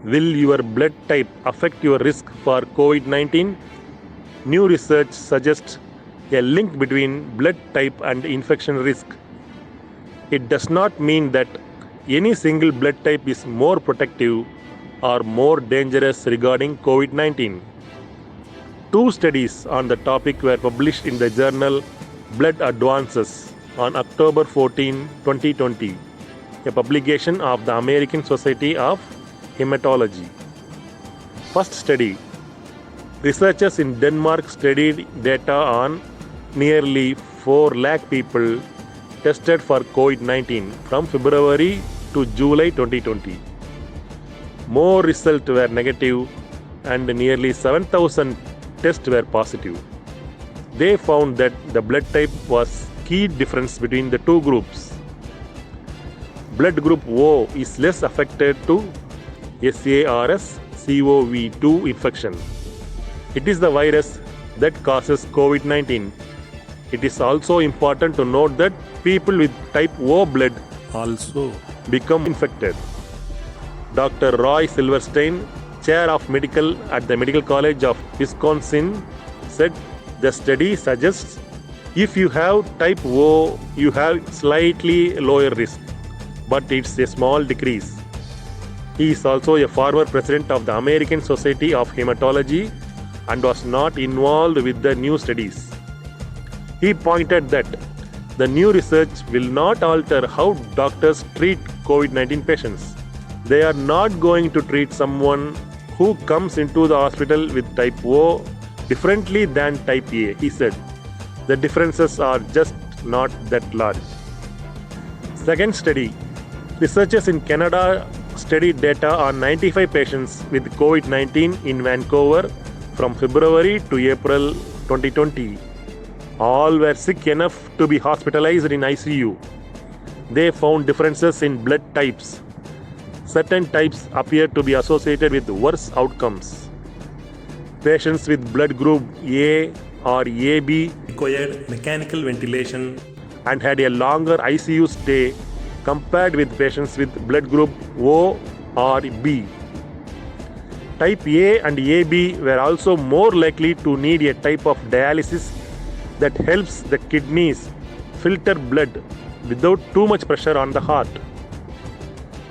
Will your blood type affect your risk for COVID 19? New research suggests a link between blood type and infection risk. It does not mean that any single blood type is more protective or more dangerous regarding COVID 19. Two studies on the topic were published in the journal Blood Advances on October 14, 2020, a publication of the American Society of Hematology. First study. Researchers in Denmark studied data on nearly 4 lakh people tested for COVID-19 from February to July 2020. More results were negative and nearly 7,000 tests were positive. They found that the blood type was key difference between the two groups. Blood group O is less affected to SARS-CoV-2 infection. It is the virus that causes COVID-19. It is also important to note that people with type O blood also become infected. Dr. Roy Silverstein, chair of medical at the Medical College of Wisconsin, said the study suggests if you have type O, you have slightly lower risk, but it's a small decrease. He is also a former president of the American Society of Hematology and was not involved with the new studies. He pointed that the new research will not alter how doctors treat COVID-19 patients. They are not going to treat someone who comes into the hospital with type O differently than type A, he said. The differences are just not that large. Second study. Researchers in Canada studied data on 95 patients with COVID-19 in Vancouver from February to April 2020. All were sick enough to be hospitalized in ICU. They found differences in blood types. Certain types appear to be associated with worse outcomes. Patients with blood group A or AB required mechanical ventilation and had a longer ICU stay compared with patients with blood group O or B. Type A and AB were also more likely to need a type of dialysis that helps the kidneys filter blood without too much pressure on the heart.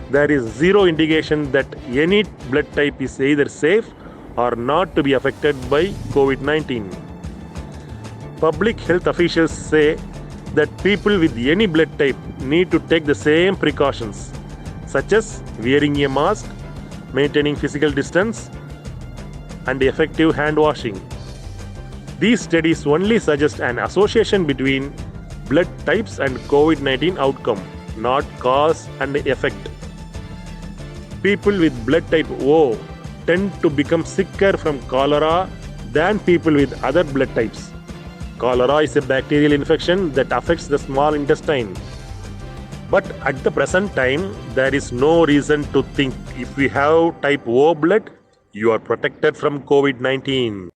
There is zero indication that any blood type is either safe or not to be affected by COVID-19. Public health officials say that people with any blood type need to take the same precautions, such as wearing a mask, maintaining physical distance, and effective hand washing. These studies only suggest an association between blood types and COVID-19 outcome, not cause and effect. People with blood type O tend to become sicker from cholera than people with other blood types. Cholera is a bacterial infection that affects the small intestine. But at the present time, there is no reason to think if you have type O blood, you are protected from COVID-19.